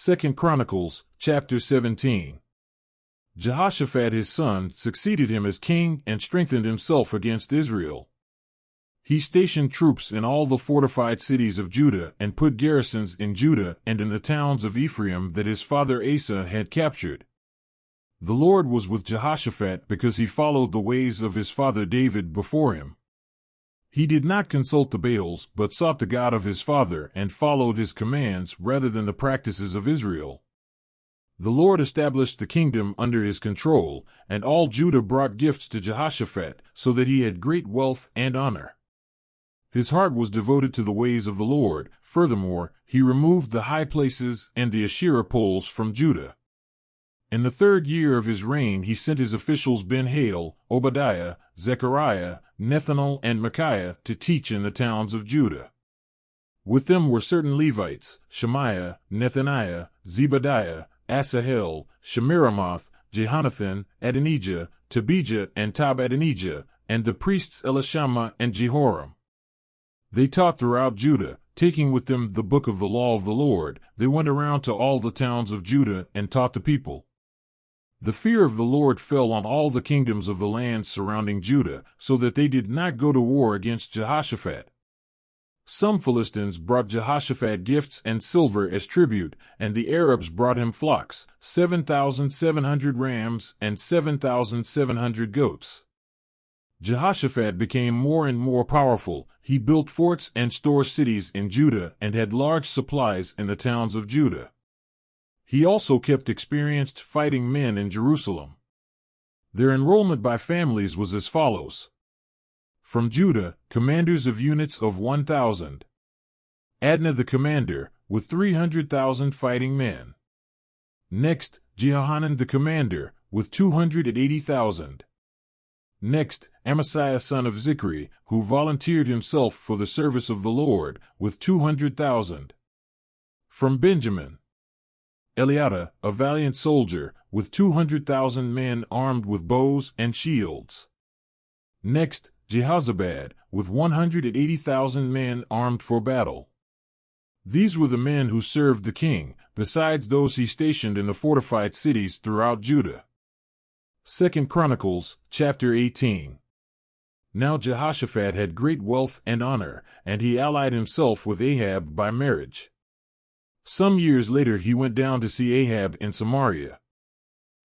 Second Chronicles, chapter 17. Jehoshaphat his son succeeded him as king and strengthened himself against Israel. He stationed troops in all the fortified cities of Judah and put garrisons in Judah and in the towns of Ephraim that his father Asa had captured. The Lord was with Jehoshaphat because he followed the ways of his father David before him. He did not consult the Baals, but sought the God of his father and followed his commands rather than the practices of Israel. The Lord established the kingdom under his control, and all Judah brought gifts to Jehoshaphat, so that he had great wealth and honor. His heart was devoted to the ways of the Lord. Furthermore, he removed the high places and the Asherah poles from Judah. In the 3rd year of his reign he sent his officials Ben-Hail, Obadiah, Zechariah, Nethanel, and Micaiah to teach in the towns of Judah. With them were certain Levites, Shemaiah, Nethaniah, Zebadiah, Asahel, Shemiramoth, Jehonathan, Adonijah, Tobijah, and Tob-Adonijah, and the priests Elishama and Jehoram. They taught throughout Judah, taking with them the book of the law of the Lord. They went around to all the towns of Judah and taught the people. The fear of the Lord fell on all the kingdoms of the land surrounding Judah, so that they did not go to war against Jehoshaphat. Some Philistines brought Jehoshaphat gifts and silver as tribute, and the Arabs brought him flocks, 7,700 rams and 7,700 goats. Jehoshaphat became more and more powerful. He built forts and store cities in Judah and had large supplies in the towns of Judah. He also kept experienced fighting men in Jerusalem. Their enrollment by families was as follows. From Judah, commanders of units of 1,000. Adnah the commander, with 300,000 fighting men. Next, Jehohanan the commander, with 280,000. Next, Amasiah son of Zichri, who volunteered himself for the service of the Lord, with 200,000. From Benjamin, Eliada, a valiant soldier, with 200,000 men armed with bows and shields. Next, Jehozabad, with 180,000 men armed for battle. These were the men who served the king, besides those he stationed in the fortified cities throughout Judah. Second Chronicles, chapter 18. Now Jehoshaphat had great wealth and honor, and he allied himself with Ahab by marriage. Some years later he went down to see Ahab in Samaria.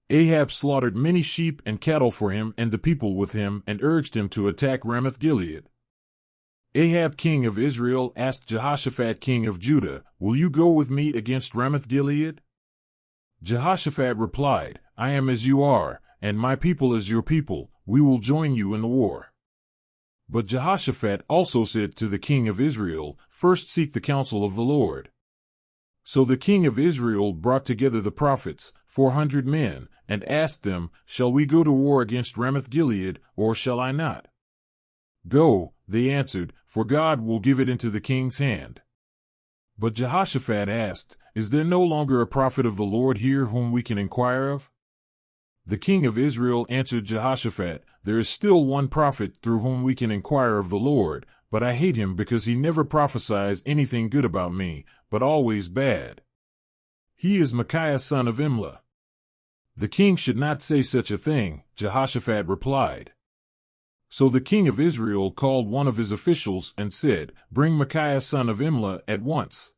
Ahab slaughtered many sheep and cattle for him and the people with him and urged him to attack Ramoth Gilead. Ahab king of Israel asked Jehoshaphat king of Judah, "Will you go with me against Ramoth Gilead?" Jehoshaphat replied, "I am as you are, and my people as your people. We will join you in the war." But Jehoshaphat also said to the king of Israel, "First seek the counsel of the Lord." So the king of Israel brought together the prophets, 400 men, and asked them, "Shall we go to war against Ramoth Gilead, or shall I not?" "Go," they answered, "for God will give it into the king's hand." But Jehoshaphat asked, "Is there no longer a prophet of the Lord here whom we can inquire of?" The king of Israel answered Jehoshaphat, "There is still one prophet through whom we can inquire of the Lord, but I hate him because he never prophesies anything good about me, but always bad. He is Micaiah son of Imlah." "The king should not say such a thing," Jehoshaphat replied. So the king of Israel called one of his officials and said, "Bring Micaiah son of Imlah at once."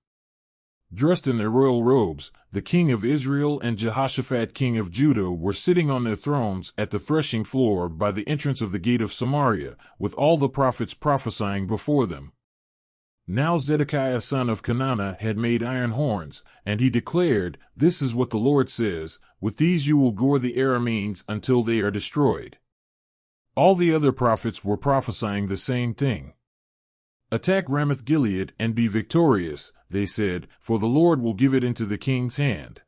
Dressed in their royal robes, the king of Israel and Jehoshaphat king of Judah were sitting on their thrones at the threshing floor by the entrance of the gate of Samaria, with all the prophets prophesying before them. Now Zedekiah son of Kenana had made iron horns, and he declared, "This is what the Lord says, with these you will gore the Arameans until they are destroyed." All the other prophets were prophesying the same thing. "Attack Ramoth Gilead and be victorious," they said, "for the Lord will give it into the king's hand."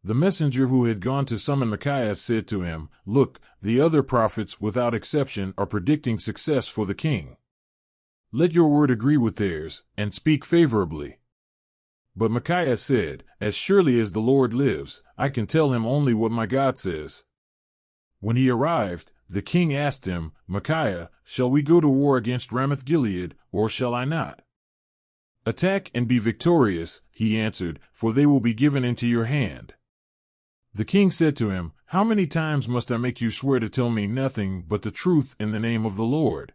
The messenger who had gone to summon Micaiah said to him, "Look, the other prophets without exception are predicting success for the king. Let your word agree with theirs, and speak favorably." But Micaiah said, "As surely as the Lord lives, I can tell him only what my God says." When he arrived, the king asked him, "Micaiah, shall we go to war against Ramoth Gilead, or shall I not?" "Attack and be victorious," he answered, "for they will be given into your hand." The king said to him, "How many times must I make you swear to tell me nothing but the truth in the name of the Lord?"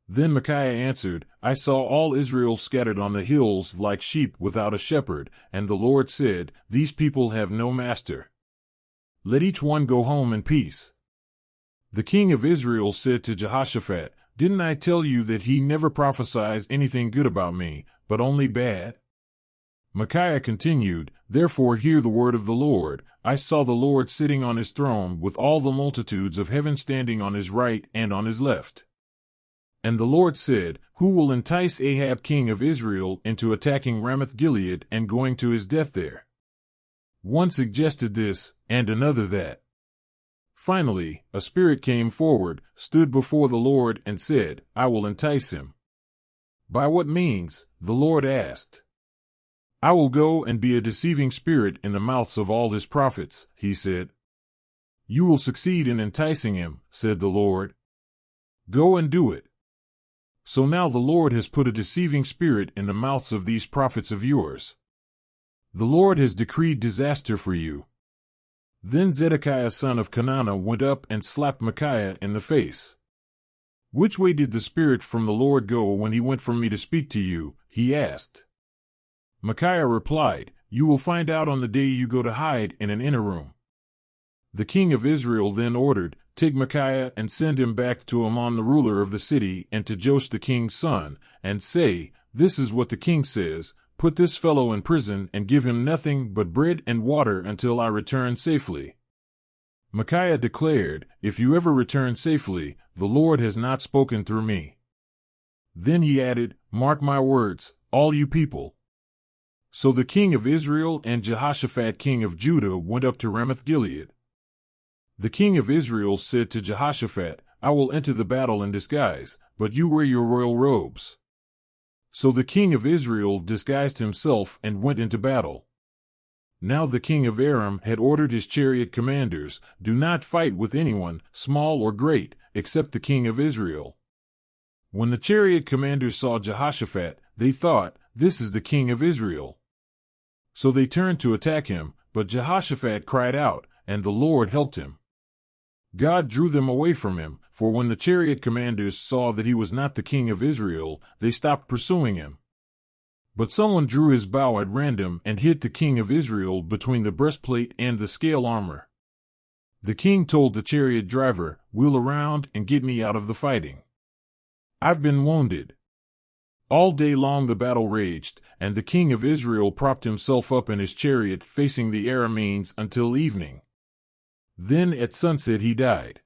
Then Micaiah answered, "I saw all Israel scattered on the hills like sheep without a shepherd, and the Lord said, These people have no master. Let each one go home in peace." The king of Israel said to Jehoshaphat, "Didn't I tell you that he never prophesies anything good about me, but only bad?" Micaiah continued, "Therefore hear the word of the Lord. I saw the Lord sitting on his throne with all the multitudes of heaven standing on his right and on his left. And the Lord said, Who will entice Ahab king of Israel into attacking Ramoth Gilead and going to his death there?" One suggested this, and another that. Finally, a spirit came forward, stood before the Lord, and said, "I will entice him." "By what means?" the Lord asked. "I will go and be a deceiving spirit in the mouths of all his prophets," he said. "You will succeed in enticing him," said the Lord. "Go and do it." So now the Lord has put a deceiving spirit in the mouths of these prophets of yours. The Lord has decreed disaster for you. Then Zedekiah son of Kenana went up and slapped Micaiah in the face. "Which way did the spirit from the Lord go when he went from me to speak to you?" he asked. Micaiah replied, "You will find out on the day you go to hide in an inner room." The king of Israel then ordered, "Take Micaiah and send him back to Amon the ruler of the city and to Joash the king's son, and say, This is what the king says, Put this fellow in prison and give him nothing but bread and water until I return safely." Micaiah declared, "If you ever return safely, the Lord has not spoken through me." Then he added, "Mark my words, all you people." So the king of Israel and Jehoshaphat king of Judah went up to Ramoth Gilead. The king of Israel said to Jehoshaphat, "I will enter the battle in disguise, but you wear your royal robes." So the king of Israel disguised himself and went into battle. Now the king of Aram had ordered his chariot commanders, "Do not fight with anyone, small or great, except the king of Israel." When the chariot commanders saw Jehoshaphat, they thought, "This is the king of Israel." So they turned to attack him, but Jehoshaphat cried out, and the Lord helped him. God drew them away from him, for when the chariot commanders saw that he was not the king of Israel, they stopped pursuing him. But someone drew his bow at random and hit the king of Israel between the breastplate and the scale armor. The king told the chariot driver, "Wheel around and get me out of the fighting. I've been wounded." All day long the battle raged, and the king of Israel propped himself up in his chariot facing the Arameans until evening. Then at sunset he died.